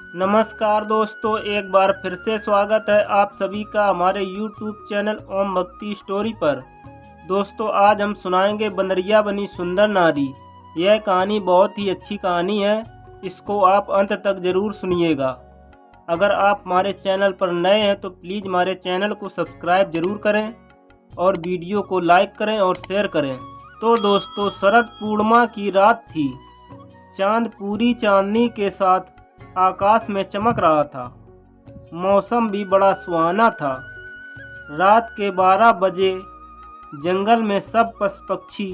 नमस्कार दोस्तों, एक बार फिर से स्वागत है आप सभी का हमारे YouTube चैनल ओम भक्ति स्टोरी पर। दोस्तों, आज हम सुनाएंगे बंदरिया बनी सुंदर नारी। यह कहानी बहुत ही अच्छी कहानी है, इसको आप अंत तक ज़रूर सुनिएगा। अगर आप हमारे चैनल पर नए हैं तो प्लीज़ हमारे चैनल को सब्सक्राइब ज़रूर करें और वीडियो को लाइक करें और शेयर करें। तो दोस्तों, शरद पूर्णिमा की रात थी। चांद पूरी चांदनी के साथ आकाश में चमक रहा था। मौसम भी बड़ा सुहाना था। रात के 12 बजे जंगल में सब पशु पक्षी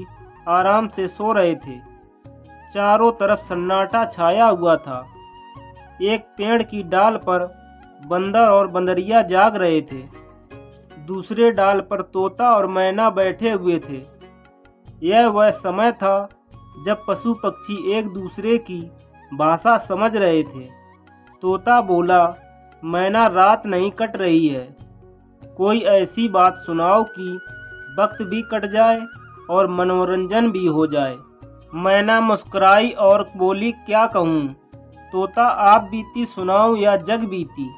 आराम से सो रहे थे। चारों तरफ सन्नाटा छाया हुआ था। एक पेड़ की डाल पर बंदर और बंदरिया जाग रहे थे। दूसरे डाल पर तोता और मैना बैठे हुए थे। यह वह समय था जब पशु पक्षी एक दूसरे की भाषा समझ रहे थे। तोता बोला, मैना रात नहीं कट रही है, कोई ऐसी बात सुनाओ कि वक्त भी कट जाए और मनोरंजन भी हो जाए। मैना मुस्कुराई और बोली, क्या कहूँ तोता, आप बीती सुनाओ या जग बीती।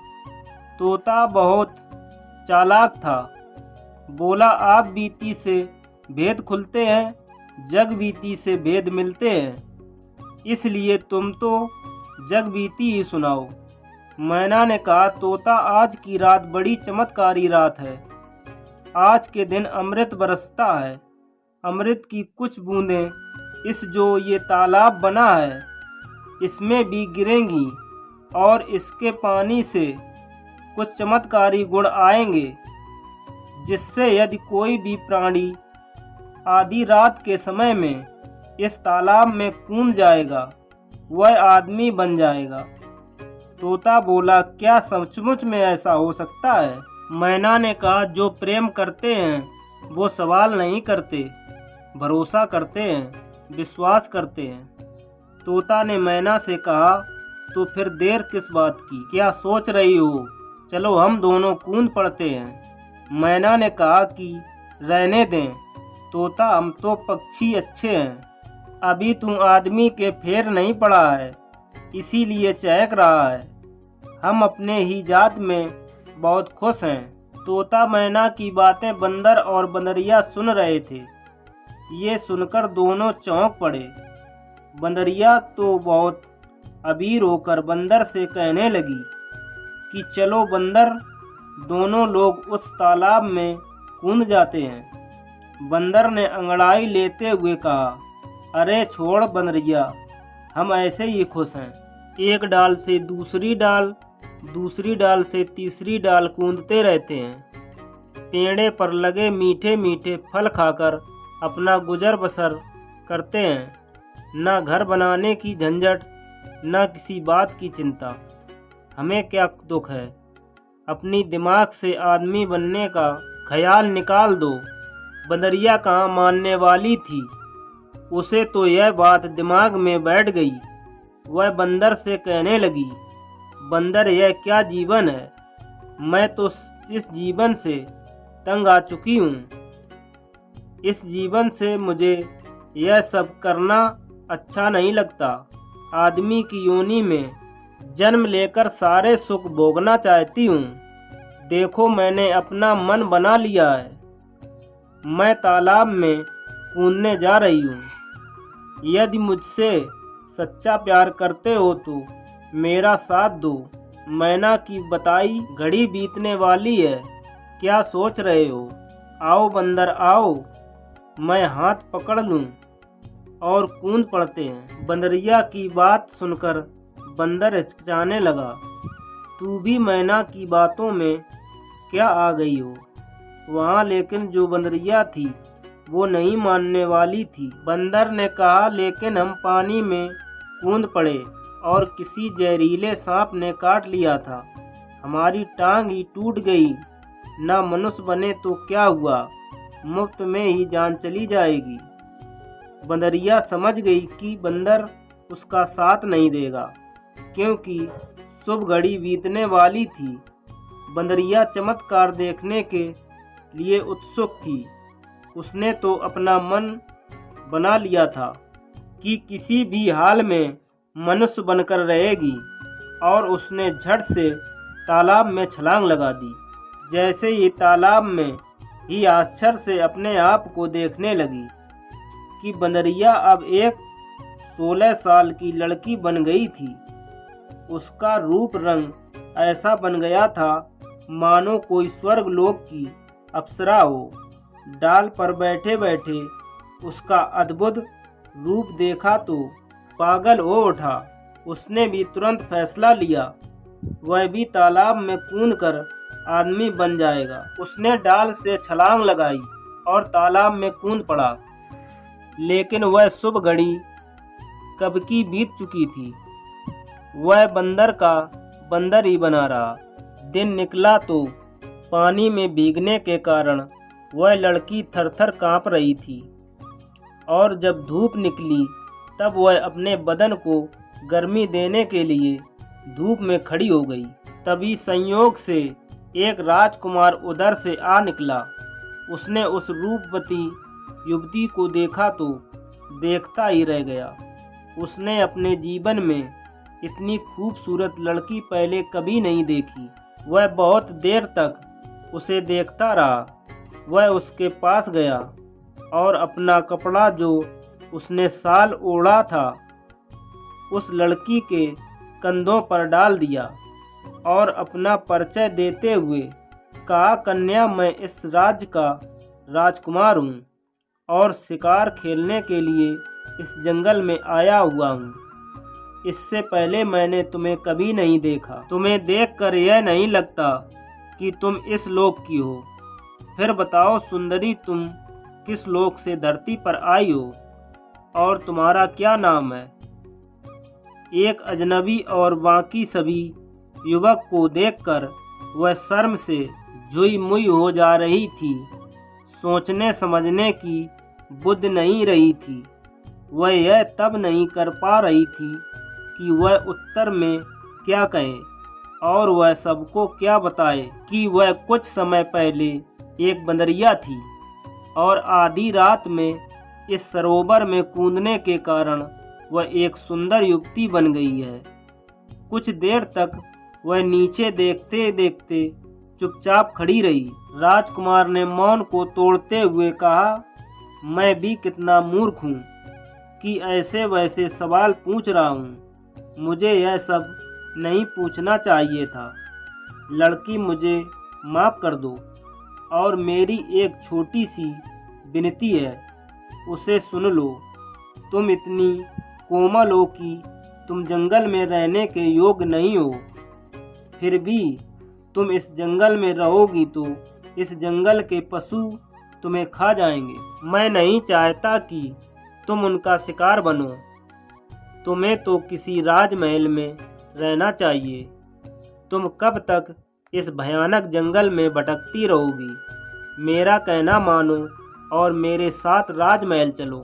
तोता बहुत चालाक था, बोला, आप बीती से भेद खुलते हैं, जग बीती से भेद मिलते हैं, इसलिए तुम तो जग बीती ही सुनाओ। मैना ने कहा, तोता, आज की रात बड़ी चमत्कारी रात है। आज के दिन अमृत बरसता है। अमृत की कुछ बूंदें इस जो ये तालाब बना है इसमें भी गिरेंगी और इसके पानी से कुछ चमत्कारी गुण आएंगे, जिससे यदि कोई भी प्राणी आधी रात के समय में इस तालाब में कूद जाएगा वह आदमी बन जाएगा। तोता बोला, क्या सचमुच में ऐसा हो सकता है? मैना ने कहा, जो प्रेम करते हैं वो सवाल नहीं करते, भरोसा करते हैं, विश्वास करते हैं। तोता ने मैना से कहा, तो फिर देर किस बात की, क्या सोच रही हो? चलो हम दोनों कूद पड़ते हैं। मैना ने कहा कि रहने दें तोता, हम तो पक्षी अच्छे हैं, अभी तू आदमी के फेर नहीं पड़ा है, इसीलिए चहक रहा है। हम अपने ही जात में बहुत खुश हैं। तोता मैना की बातें बंदर और बंदरिया सुन रहे थे। ये सुनकर दोनों चौंक पड़े। बंदरिया तो बहुत अबीर होकर बंदर से कहने लगी कि चलो बंदर, दोनों लोग उस तालाब में कूद जाते हैं। बंदर ने अंगड़ाई लेते हुए कहा, अरे छोड़ बंदरिया, हम ऐसे ही खुश हैं। एक डाल से दूसरी डाल, दूसरी डाल से तीसरी डाल कूदते रहते हैं। पेड़े पर लगे मीठे मीठे फल खाकर अपना गुजर बसर करते हैं। न घर बनाने की झंझट, न किसी बात की चिंता। हमें क्या दुख है? अपनी दिमाग से आदमी बनने का ख्याल निकाल दो। बंदरिया कहाँ मानने वाली थी, उसे तो यह बात दिमाग में बैठ गई। वह बंदर से कहने लगी, बंदर, यह क्या जीवन है? मैं तो इस जीवन से तंग आ चुकी हूँ। इस जीवन से मुझे यह सब करना अच्छा नहीं लगता। आदमी की योनि में जन्म लेकर सारे सुख भोगना चाहती हूँ। देखो, मैंने अपना मन बना लिया है। मैं तालाब में कूदने जा रही हूँ। यदि मुझसे सच्चा प्यार करते हो तो मेरा साथ दो। मैना की बताई घड़ी बीतने वाली है, क्या सोच रहे हो? आओ बंदर आओ, मैं हाथ पकड़ लूँ और कूद पड़ते हैं। बंदरिया की बात सुनकर बंदर हिचकिचाने लगा। तू भी मैना की बातों में क्या आ गई हो? वहाँ लेकिन जो बंदरिया थी वो नहीं मानने वाली थी। बंदर ने कहा, लेकिन हम पानी में कूद पड़े और किसी जहरीले सांप ने काट लिया था। हमारी टांग ही टूट गई। ना मनुष्य बने तो क्या हुआ, मुफ्त में ही जान चली जाएगी। बंदरिया समझ गई कि बंदर उसका साथ नहीं देगा, क्योंकि शुभ घड़ी बीतने वाली थी। बंदरिया चमत्कार देखने के लिए उत्सुक थी। उसने तो अपना मन बना लिया था कि किसी भी हाल में मनुष्य बनकर रहेगी। और उसने झट से तालाब में छलांग लगा दी। जैसे ही तालाब में ही आश्चर्य से अपने आप को देखने लगी कि बंदरिया अब एक 16 साल की लड़की बन गई थी। उसका रूप रंग ऐसा बन गया था मानो कोई स्वर्ग लोक की अप्सरा हो। डाल पर बैठे बैठे उसका अद्भुत रूप देखा तो पागल हो उठा। उसने भी तुरंत फैसला लिया वह भी तालाब में कूदकर आदमी बन जाएगा। उसने डाल से छलांग लगाई और तालाब में कूद पड़ा। लेकिन वह शुभ घड़ी कब की बीत चुकी थी। वह बंदर का बंदर ही बना रहा। दिन निकला तो पानी में भीगने के कारण वह लड़की थरथर कांप रही थी और जब धूप निकली तब वह अपने बदन को गर्मी देने के लिए धूप में खड़ी हो गई। तभी संयोग से एक राजकुमार उधर से आ निकला। उसने उस रूपवती युवती को देखा तो देखता ही रह गया। उसने अपने जीवन में इतनी खूबसूरत लड़की पहले कभी नहीं देखी। वह बहुत देर तक उसे देखता रहा। वह उसके पास गया और अपना कपड़ा जो उसने साल ओढ़ा था उस लड़की के कंधों पर डाल दिया और अपना परिचय देते हुए कहा, कन्या, मैं इस राज्य का राजकुमार हूँ और शिकार खेलने के लिए इस जंगल में आया हुआ हूँ। इससे पहले मैंने तुम्हें कभी नहीं देखा। तुम्हें देखकर यह नहीं लगता कि तुम इस लोक की हो। फिर बताओ सुंदरी, तुम किस लोक से धरती पर आई हो और तुम्हारा क्या नाम है? एक अजनबी और बाकी सभी युवक को देखकर वह शर्म से जुई मुई हो जा रही थी। सोचने समझने की बुद्धि नहीं रही थी। वह यह तब नहीं कर पा रही थी कि वह उत्तर में क्या कहे और वह सबको क्या बताए कि वह कुछ समय पहले एक बंदरिया थी और आधी रात में इस सरोवर में कूदने के कारण वह एक सुंदर युवती बन गई है। कुछ देर तक वह नीचे देखते देखते चुपचाप खड़ी रही। राजकुमार ने मौन को तोड़ते हुए कहा, मैं भी कितना मूर्ख हूँ कि ऐसे वैसे सवाल पूछ रहा हूँ। मुझे यह सब नहीं पूछना चाहिए था। लड़की, मुझे माफ़ कर दो और मेरी एक छोटी सी विनती है, उसे सुन लो। तुम इतनी कोमल हो कि तुम जंगल में रहने के योग्य नहीं हो। फिर भी तुम इस जंगल में रहोगी तो इस जंगल के पशु तुम्हें खा जाएंगे। मैं नहीं चाहता कि तुम उनका शिकार बनो। तुम्हें तो किसी राजमहल में रहना चाहिए। तुम कब तक इस भयानक जंगल में भटकती रहोगी? मेरा कहना मानो और मेरे साथ राजमहल चलो।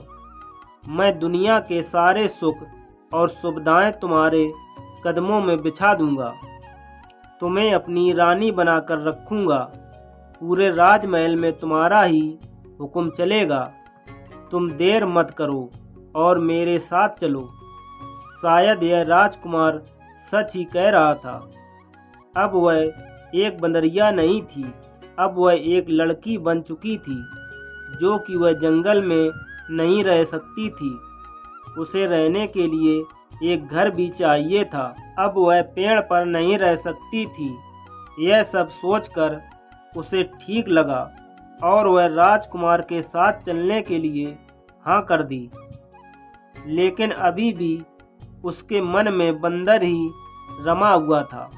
मैं दुनिया के सारे सुख और सुविधाएं तुम्हारे कदमों में बिछा दूंगा। तुम्हें अपनी रानी बनाकर रखूंगा। पूरे राजमहल में तुम्हारा ही हुक्म चलेगा। तुम देर मत करो और मेरे साथ चलो। शायद यह राजकुमार सच ही कह रहा था। अब वह एक बंदरिया नहीं थी, अब वह एक लड़की बन चुकी थी जो कि वह जंगल में नहीं रह सकती थी। उसे रहने के लिए एक घर भी चाहिए था। अब वह पेड़ पर नहीं रह सकती थी। यह सब सोचकर उसे ठीक लगा और वह राजकुमार के साथ चलने के लिए हाँ कर दी। लेकिन अभी भी उसके मन में बंदर ही रमा हुआ था।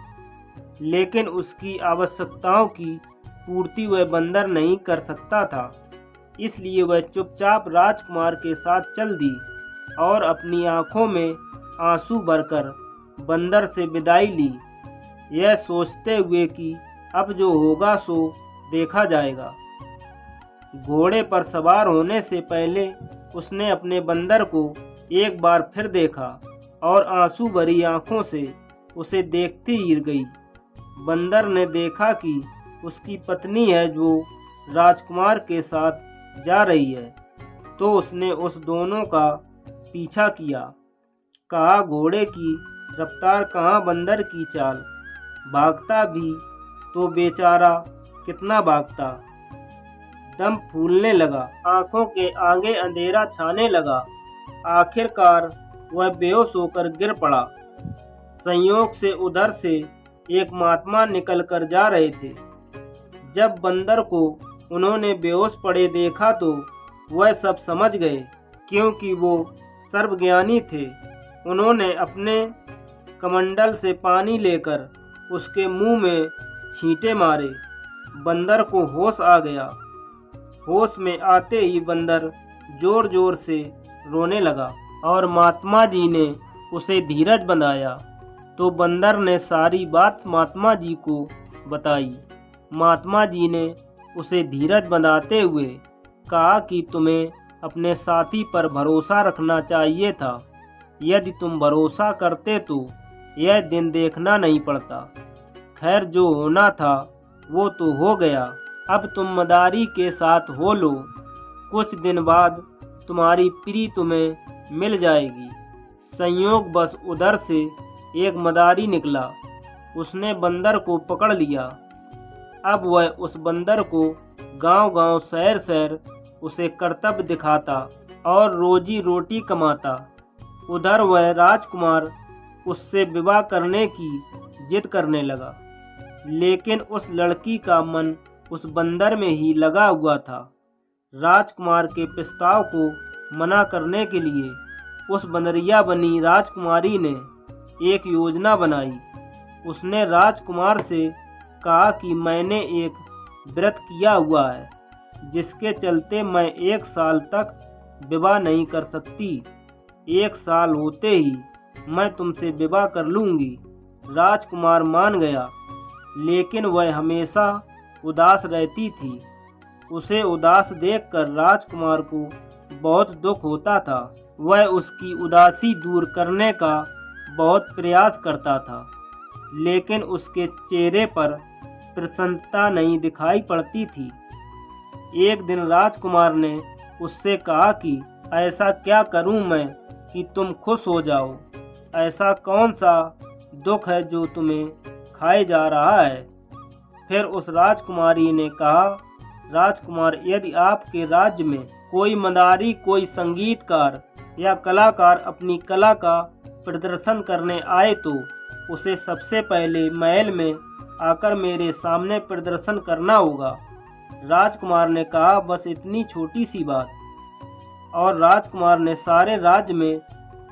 लेकिन उसकी आवश्यकताओं की पूर्ति वह बंदर नहीं कर सकता था। इसलिए वह चुपचाप राजकुमार के साथ चल दी और अपनी आंखों में आंसू भरकर बंदर से विदाई ली, यह सोचते हुए कि अब जो होगा सो देखा जाएगा। घोड़े पर सवार होने से पहले उसने अपने बंदर को एक बार फिर देखा और आंसू भरी आंखों से उसे देखती ही गई। बंदर ने देखा कि उसकी पत्नी है जो राजकुमार के साथ जा रही है, तो उसने उस दोनों का पीछा किया। कहा, घोड़े की रफ्तार कहाँ बंदर की चाल, भागता भी तो बेचारा कितना भागता। दम फूलने लगा, आंखों के आगे अंधेरा छाने लगा। आखिरकार वह बेहोश होकर गिर पड़ा। संयोग से उधर से एक महात्मा निकल कर जा रहे थे। जब बंदर को उन्होंने बेहोश पड़े देखा तो वह सब समझ गए, क्योंकि वो सर्वज्ञानी थे। उन्होंने अपने कमंडल से पानी लेकर उसके मुंह में छींटे मारे। बंदर को होश आ गया। होश में आते ही बंदर जोर जोर से रोने लगा और महात्मा जी ने उसे धीरज बंधाया। तो बंदर ने सारी बात महात्मा जी को बताई। महात्मा जी ने उसे धीरज बंधाते हुए कहा कि तुम्हें अपने साथी पर भरोसा रखना चाहिए था। यदि तुम भरोसा करते तो यह दिन देखना नहीं पड़ता। खैर, जो होना था वो तो हो गया। अब तुम मदारी के साथ हो लो। कुछ दिन बाद तुम्हारी प्री तुम्हें मिल जाएगी। संयोग बस उधर से एक मदारी निकला। उसने बंदर को पकड़ लिया। अब वह उस बंदर को गांव-गांव, शहर-शहर उसे कर्तव्य दिखाता और रोजी रोटी कमाता। उधर वह राजकुमार उससे विवाह करने की जिद करने लगा, लेकिन उस लड़की का मन उस बंदर में ही लगा हुआ था। राजकुमार के प्रस्ताव को मना करने के लिए उस बंदरिया बनी राजकुमारी ने एक योजना बनाई। उसने राजकुमार से कहा कि मैंने एक व्रत किया हुआ है, जिसके चलते मैं 1 साल तक विवाह नहीं कर सकती। 1 साल होते ही मैं तुमसे विवाह कर लूँगी। राजकुमार मान गया, लेकिन वह हमेशा उदास रहती थी। उसे उदास देखकर राजकुमार को बहुत दुख होता था। वह उसकी उदासी दूर करने का बहुत प्रयास करता था, लेकिन उसके चेहरे पर प्रसन्नता नहीं दिखाई पड़ती थी। एक दिन राजकुमार ने उससे कहा कि ऐसा क्या करूं मैं कि तुम खुश हो जाओ। ऐसा कौन सा दुख है जो तुम्हें खाए जा रहा है। फिर उस राजकुमारी ने कहा, राजकुमार, यदि आपके राज्य में कोई मदारी, कोई संगीतकार या कलाकार अपनी कला का प्रदर्शन करने आए तो उसे सबसे पहले महल में आकर मेरे सामने प्रदर्शन करना होगा। राजकुमार ने कहा, बस इतनी छोटी सी बात। और राजकुमार ने सारे राज्य में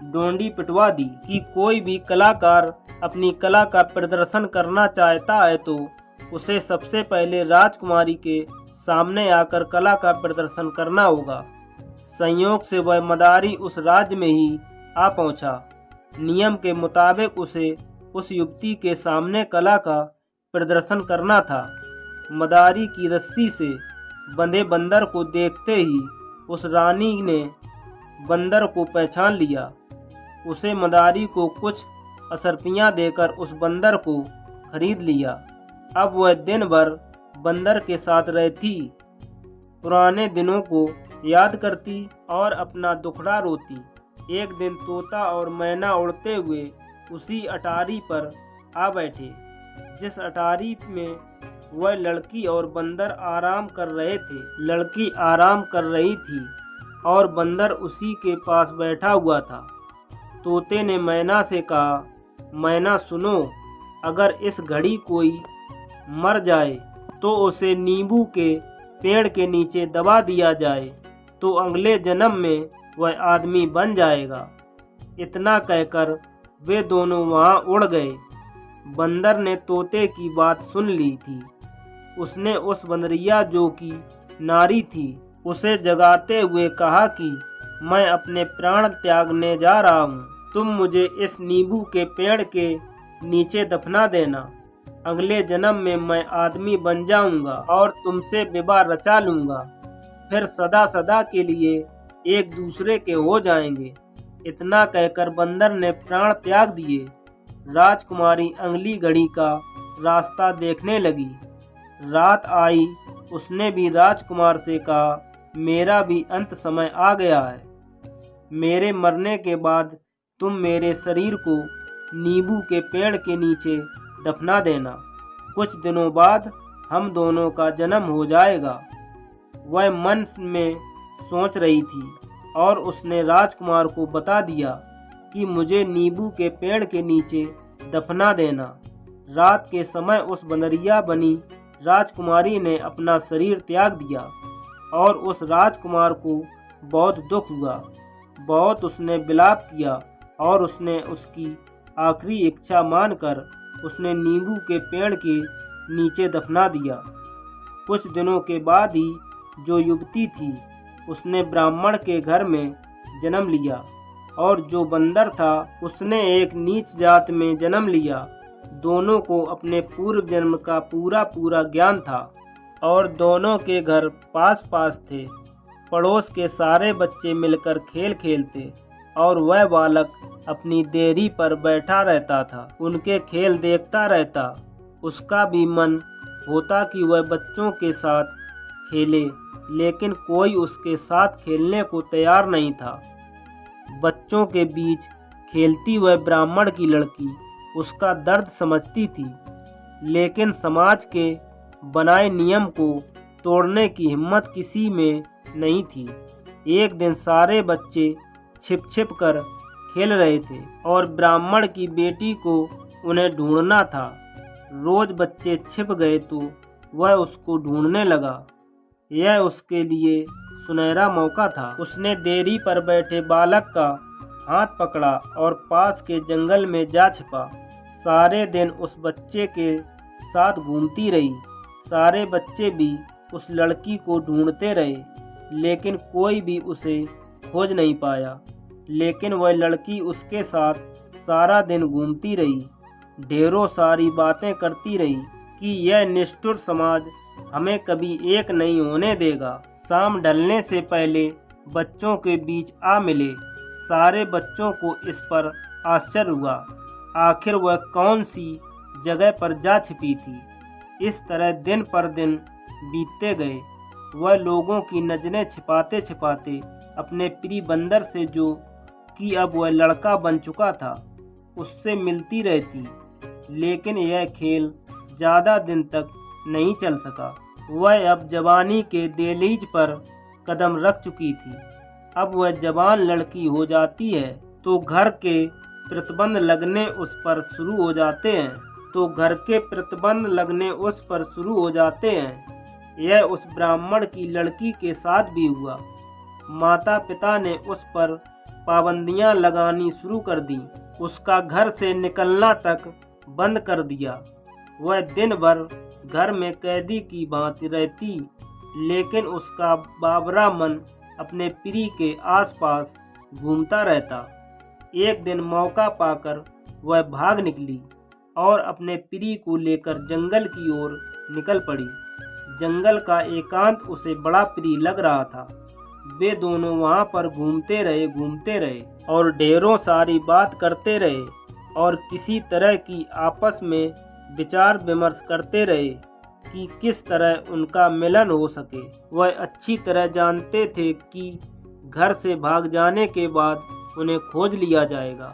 डोंडी पिटवा दी कि कोई भी कलाकार अपनी कला का प्रदर्शन करना चाहता है तो उसे सबसे पहले राजकुमारी के सामने आकर कला का प्रदर्शन करना होगा। संयोग से वह मदारी उस राज्य में ही आ पहुंचा। नियम के मुताबिक उसे उस युवती के सामने कला का प्रदर्शन करना था। मदारी की रस्सी से बंधे बंदर को देखते ही उस रानी ने बंदर को पहचान लिया। उसे मदारी को कुछ असरपियाँ देकर उस बंदर को खरीद लिया। अब वह दिन भर बंदर के साथ रहती, पुराने दिनों को याद करती और अपना दुखड़ा रोती। एक दिन तोता और मैना उड़ते हुए उसी अटारी पर आ बैठे, जिस अटारी में वह लड़की और बंदर आराम कर रहे थे। लड़की आराम कर रही थी और बंदर उसी के पास बैठा हुआ था। तोते ने मैना से कहा, मैना सुनो, अगर इस घड़ी कोई मर जाए तो उसे नींबू के पेड़ के नीचे दबा दिया जाए तो अगले जन्म में वह आदमी बन जाएगा। इतना कहकर वे दोनों वहां उड़ गए। बंदर ने तोते की बात सुन ली थी। उसने उस बंदरिया जो कि नारी थी उसे जगाते हुए कहा कि मैं अपने प्राण त्यागने जा रहा हूँ। तुम मुझे इस नींबू के पेड़ के नीचे दफना देना। अगले जन्म में मैं आदमी बन जाऊंगा और तुमसे विवाह रचा लूंगा। फिर सदा सदा के लिए एक दूसरे के हो जाएंगे। इतना कहकर बंदर ने प्राण त्याग दिए। राजकुमारी अगली घड़ी का रास्ता देखने लगी। रात आई, उसने भी राजकुमार से कहा, मेरा भी अंत समय आ गया है। मेरे मरने के बाद तुम मेरे शरीर को नींबू के पेड़ के नीचे दफना देना। कुछ दिनों बाद हम दोनों का जन्म हो जाएगा। वह मन में सोच रही थी और उसने राजकुमार को बता दिया कि मुझे नींबू के पेड़ के नीचे दफना देना। रात के समय उस बंदरिया बनी राजकुमारी ने अपना शरीर त्याग दिया और उस राजकुमार को बहुत दुख हुआ। बहुत उसने विलाप किया और उसने उसकी आखिरी इच्छा मानकर उसने नींबू के पेड़ के नीचे दफना दिया। कुछ दिनों के बाद ही जो युवती थी उसने ब्राह्मण के घर में जन्म लिया और जो बंदर था उसने एक नीच जात में जन्म लिया। दोनों को अपने पूर्व जन्म का पूरा ज्ञान था और दोनों के घर पास पास थे। पड़ोस के सारे बच्चे मिलकर खेल खेलते और वह बालक अपनी देरी पर बैठा रहता था, उनके खेल देखता रहता। उसका भी मन होता कि वह बच्चों के साथ खेले, लेकिन कोई उसके साथ खेलने को तैयार नहीं था। बच्चों के बीच खेलती वह ब्राह्मण की लड़की उसका दर्द समझती थी, लेकिन समाज के बनाए नियम को तोड़ने की हिम्मत किसी में नहीं थी। एक दिन सारे बच्चे छिप छिप कर खेल रहे थे और ब्राह्मण की बेटी को उन्हें ढूंढना था। रोज बच्चे छिप गए तो वह उसको ढूंढने लगा। यह उसके लिए सुनहरा मौका था। उसने देरी पर बैठे बालक का हाथ पकड़ा और पास के जंगल में जा छिपा। सारे दिन उस बच्चे के साथ घूमती रही। सारे बच्चे भी उस लड़की को ढूंढते रहे, लेकिन कोई भी उसे खोज नहीं पाया। लेकिन वह लड़की उसके साथ सारा दिन घूमती रही, ढेरों सारी बातें करती रही कि यह निष्ठुर समाज हमें कभी एक नहीं होने देगा। शाम ढलने से पहले बच्चों के बीच आ मिले। सारे बच्चों को इस पर आश्चर्य हुआ। आखिर वह कौन सी जगह पर जा छिपी थी। इस तरह दिन पर दिन बीतते गए। वह लोगों की नजरें छिपाते छिपाते अपने प्रिय बंदर से, जो कि अब वह लड़का बन चुका था, उससे मिलती रहती। लेकिन यह खेल ज़्यादा दिन तक नहीं चल सका। वह अब जवानी के दहलीज पर कदम रख चुकी थी। अब वह जवान लड़की हो जाती है तो घर के प्रतिबंध लगने उस पर शुरू हो जाते हैं। यह उस ब्राह्मण की लड़की के साथ भी हुआ। माता पिता ने उस पर पाबंदियां लगानी शुरू कर दी। उसका घर से निकलना तक बंद कर दिया। वह दिन भर घर में कैदी की भांति रहती, लेकिन उसका बाबरा मन अपने प्रिय के आसपास घूमता रहता। एक दिन मौका पाकर वह भाग निकली और अपने प्रिय को लेकर जंगल की ओर निकल पड़ी। जंगल का एकांत उसे बड़ा प्रिय लग रहा था। वे दोनों वहां पर घूमते रहे और ढेरों सारी बात करते रहे और किसी तरह की आपस में विचार विमर्श करते रहे कि किस तरह उनका मिलन हो सके। वह अच्छी तरह जानते थे कि घर से भाग जाने के बाद उन्हें खोज लिया जाएगा।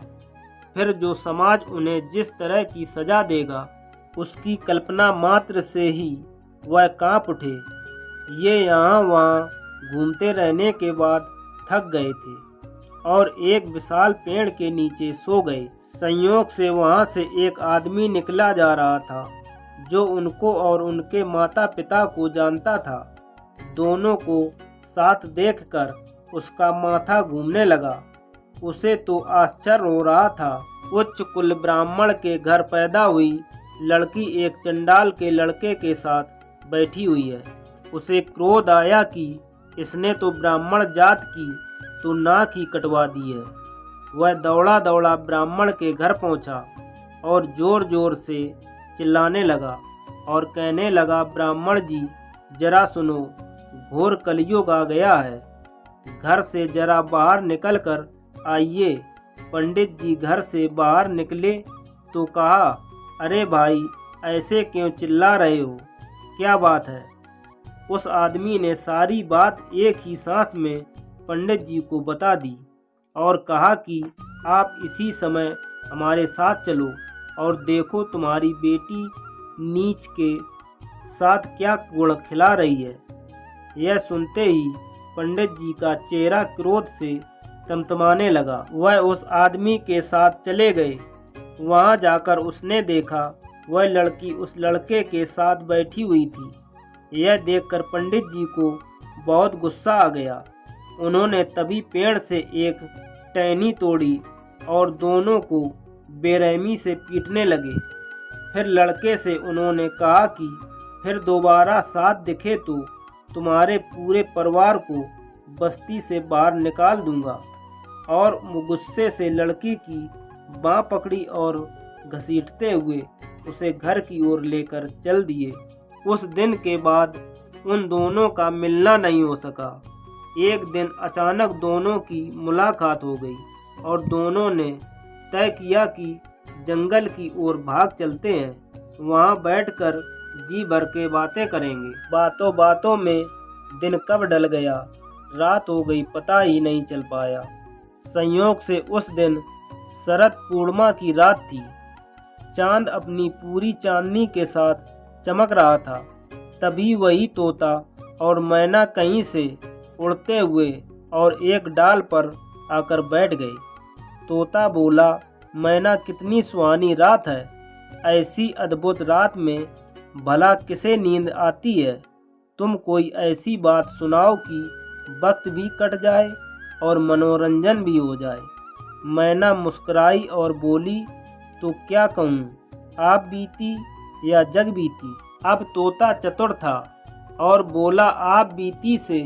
फिर जो समाज उन्हें जिस तरह की सजा देगा, उसकी कल्पना मात्र से ही वह कांप उठे। ये यहाँ वहाँ घूमते रहने के बाद थक गए थे और एक विशाल पेड़ के नीचे सो गए। संयोग से वहाँ से एक आदमी निकला जा रहा था, जो उनको और उनके माता पिता को जानता था। दोनों को साथ देखकर उसका माथा घूमने लगा। उसे तो आश्चर्य हो रहा था। उच्च कुल ब्राह्मण के घर पैदा हुई लड़की एक चंडाल के लड़के के साथ बैठी हुई है। उसे क्रोध आया कि इसने तो ब्राह्मण जात की तो नाक ही कटवा दी है। वह दौड़ा दौड़ा ब्राह्मण के घर पहुंचा और जोर जोर से चिल्लाने लगा और कहने लगा, ब्राह्मण जी जरा सुनो, घोर कलयुग आ गया है। घर से जरा बाहर निकल कर आइए। पंडित जी घर से बाहर निकले तो कहा, अरे भाई ऐसे क्यों चिल्ला रहे हो, क्या बात है। उस आदमी ने सारी बात एक ही सांस में पंडित जी को बता दी और कहा कि आप इसी समय हमारे साथ चलो और देखो तुम्हारी बेटी नीच के साथ क्या गुण खिला रही है। यह सुनते ही पंडित जी का चेहरा क्रोध से तमतमाने लगा। वह उस आदमी के साथ चले गए। वहां जाकर उसने देखा वह लड़की उस लड़के के साथ बैठी हुई थी। यह देखकर पंडित जी को बहुत गुस्सा आ गया। उन्होंने तभी पेड़ से एक टहनी तोड़ी और दोनों को बेरहमी से पीटने लगे। फिर लड़के से उन्होंने कहा कि फिर दोबारा साथ दिखे तो तुम्हारे पूरे परिवार को बस्ती से बाहर निकाल दूंगा। और गुस्से से लड़की की बाँह पकड़ी और घसीटते हुए उसे घर की ओर लेकर चल दिए। उस दिन के बाद उन दोनों का मिलना नहीं हो सका। एक दिन अचानक दोनों की मुलाकात हो गई और दोनों ने तय किया कि जंगल की ओर भाग चलते हैं। वहां बैठकर जी भर के बातें करेंगे। बातों बातों में दिन कब ढल गया, रात हो गई, पता ही नहीं चल पाया। संयोग से उस दिन शरद पूर्णिमा की रात थी। चांद अपनी पूरी चांदनी के साथ चमक रहा था। तभी वही तोता और मैना कहीं से उड़ते हुए और एक डाल पर आकर बैठ गए। तोता बोला, मैना कितनी सुहानी रात है। ऐसी अद्भुत रात में भला किसे नींद आती है। तुम कोई ऐसी बात सुनाओ कि वक्त भी कट जाए और मनोरंजन भी हो जाए। मैना मुस्कुराई और बोली, तो क्या कहूँ, आप बीती या जग बीती। अब तोता चतुर था और बोला, आप बीती से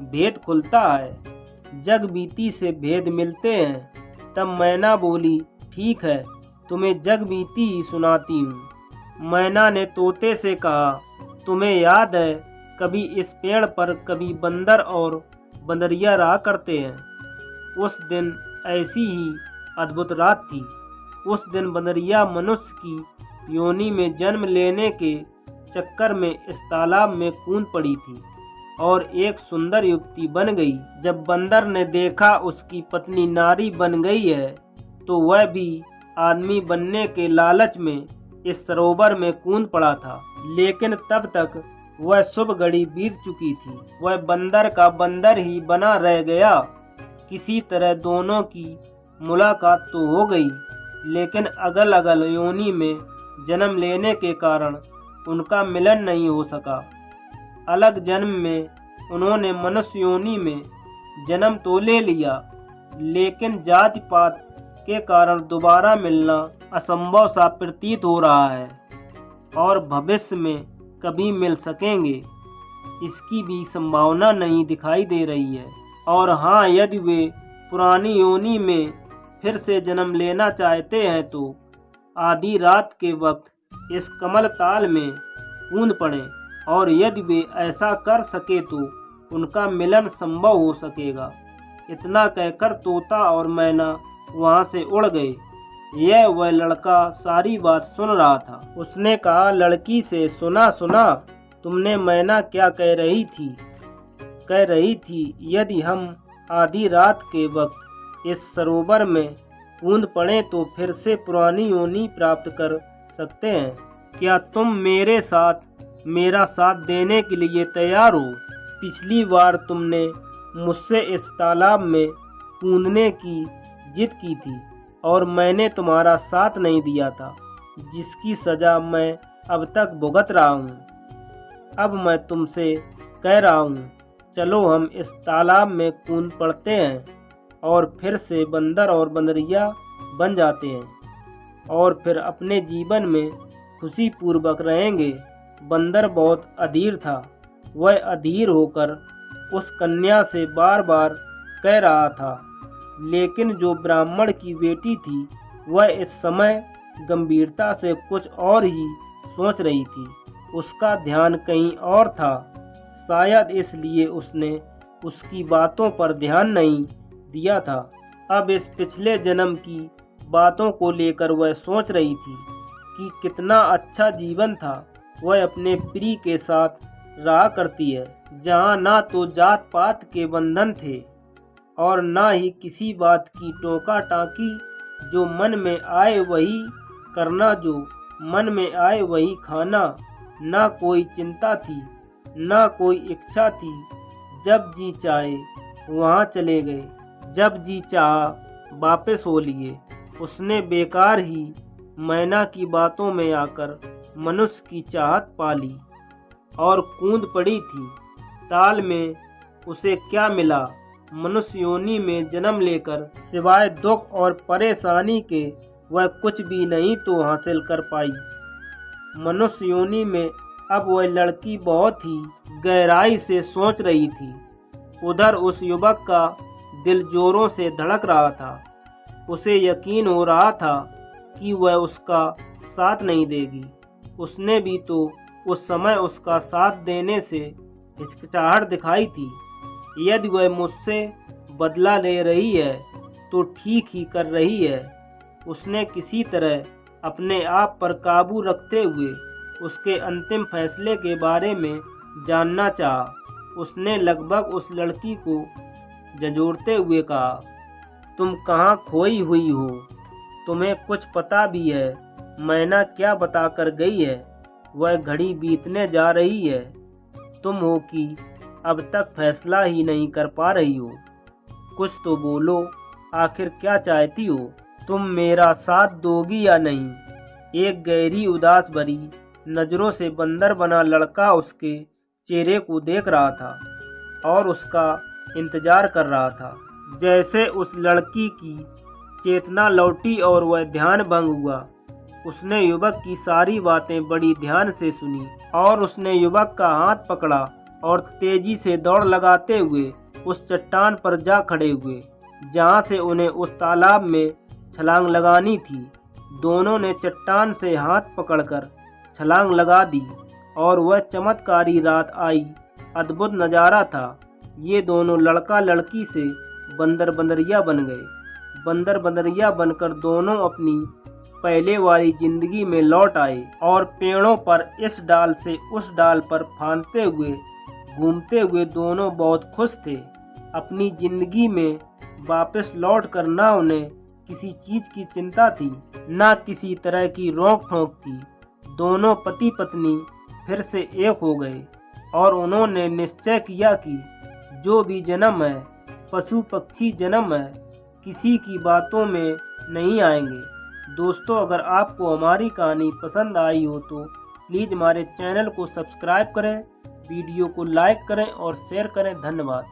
भेद खुलता है, जग बीती से भेद मिलते हैं। तब मैना बोली, ठीक है, तुम्हें जग बीती ही सुनाती हूँ। मैना ने तोते से कहा, तुम्हें याद है कभी इस पेड़ पर कभी बंदर और बंदरिया रहा करते हैं। उस दिन ऐसी ही अद्भुत रात थी। उस दिन बंदरिया मनुष्य की योनि में जन्म लेने के चक्कर में इस तालाब में कूद पड़ी थी और एक सुंदर युवती बन गई। जब बंदर ने देखा उसकी पत्नी नारी बन गई है तो वह भी आदमी बनने के लालच में इस सरोवर में कूद पड़ा था। लेकिन तब तक वह शुभ घड़ी बीत चुकी थी। वह बंदर का बंदर ही बना रह गया। किसी तरह दोनों की मुलाकात तो हो गई, लेकिन अगल अगल योनि में जन्म लेने के कारण उनका मिलन नहीं हो सका। अलग जन्म में उन्होंने मनुष्य योनि में जन्म तो ले लिया, लेकिन जाति पात के कारण दोबारा मिलना असंभव सा प्रतीत हो रहा है और भविष्य में कभी मिल सकेंगे इसकी भी संभावना नहीं दिखाई दे रही है। और हाँ, यदि वे पुरानी योनि में फिर से जन्म लेना चाहते हैं तो आधी रात के वक्त इस कमल ताल में कूद पड़े और यदि वे ऐसा कर सके तो उनका मिलन संभव हो सकेगा। इतना कहकर तोता और मैना वहां से उड़ गए। यह वह लड़का सारी बात सुन रहा था। उसने कहा, लड़की से, सुना सुना, तुमने मैना क्या कह रही थी। कह रही थी यदि हम आधी रात के वक्त इस सरोवर में कूद पड़े तो फिर से पुरानी योनि प्राप्त कर सकते हैं। क्या तुम मेरे साथ मेरा साथ देने के लिए तैयार हो। पिछली बार तुमने मुझसे इस तालाब में कूदने की जिद की थी और मैंने तुम्हारा साथ नहीं दिया था, जिसकी सज़ा मैं अब तक भुगत रहा हूँ। अब मैं तुमसे कह रहा हूँ, चलो हम इस तालाब में कूद पड़ते हैं और फिर से बंदर और बंदरिया बन जाते हैं और फिर अपने जीवन में खुशी पूर्वक रहेंगे। बंदर बहुत अधीर था। वह अधीर होकर उस कन्या से बार बार कह रहा था, लेकिन जो ब्राह्मण की बेटी थी वह इस समय गंभीरता से कुछ और ही सोच रही थी। उसका ध्यान कहीं और था। शायद इसलिए उसने उसकी बातों पर ध्यान नहीं दिया था। अब इस पिछले जन्म की बातों को लेकर वह सोच रही थी कि कितना अच्छा जीवन था वह अपने प्रिय के साथ रहा करती है, जहाँ ना तो जात पात के बंधन थे और ना ही किसी बात की टोका टाकी जो मन में आए वही करना, जो मन में आए वही खाना। ना कोई चिंता थी ना कोई इच्छा थी, जब जी चाहे वहाँ चले गए, जब जी चाहा वापस हो लिए। उसने बेकार ही मैना की बातों में आकर मनुष्य की चाहत पाली और कूद पड़ी थी ताल में। उसे क्या मिला मनुष्य योनि में जन्म लेकर, सिवाय दुख और परेशानी के वह कुछ भी नहीं तो हासिल कर पाई। मनुष्य योनि में अब वह लड़की बहुत ही गहराई से सोच रही थी। उधर उस युवक का दिल जोरों से धड़क रहा था। उसे यकीन हो रहा था कि वह उसका साथ नहीं देगी। उसने भी तो उस समय उसका साथ देने से हिचकिचाहट दिखाई थी। यदि वह मुझसे बदला ले रही है तो ठीक ही कर रही है। उसने किसी तरह अपने आप पर काबू रखते हुए उसके अंतिम फैसले के बारे में जानना चाहा। उसने लगभग उस लड़की को झंझोड़ते हुए कहा, तुम कहाँ खोई हुई हो? तुम्हें कुछ पता भी है मैना क्या बता कर गई है? वह घड़ी बीतने जा रही है। तुम हो कि अब तक फैसला ही नहीं कर पा रही हो। कुछ तो बोलो, आखिर क्या चाहती हो? तुम मेरा साथ दोगी या नहीं? एक गहरी उदास भरी नज़रों से बंदर बना लड़का उसके चेहरे को देख रहा था और उसका इंतजार कर रहा था। जैसे उस लड़की की चेतना लौटी और वह ध्यान भंग हुआ। उसने युवक की सारी बातें बड़ी ध्यान से सुनी और उसने युवक का हाथ पकड़ा और तेजी से दौड़ लगाते हुए उस चट्टान पर जा खड़े हुए जहां से उन्हें उस तालाब में छलांग लगानी थी। दोनों ने चट्टान से हाथ पकड़कर छलांग लगा दी और वह चमत्कारी रात आई। अद्भुत नज़ारा था। ये दोनों लड़का लड़की से बंदर बंदरिया बन गए। बंदर बंदरिया बनकर दोनों अपनी पहले वाली जिंदगी में लौट आए और पेड़ों पर इस डाल से उस डाल पर फांदते हुए घूमते हुए दोनों बहुत खुश थे। अपनी जिंदगी में वापस लौट कर ना उन्हें किसी चीज की चिंता थी ना किसी तरह की रोक टोक थी। दोनों पति पत्नी फिर से एक हो गए और उन्होंने निश्चय किया कि जो भी जन्म है, पशु पक्षी जन्म है, किसी की बातों में नहीं आएंगे। दोस्तों, अगर आपको हमारी कहानी पसंद आई हो तो प्लीज़ हमारे चैनल को सब्सक्राइब करें, वीडियो को लाइक करें और शेयर करें। धन्यवाद।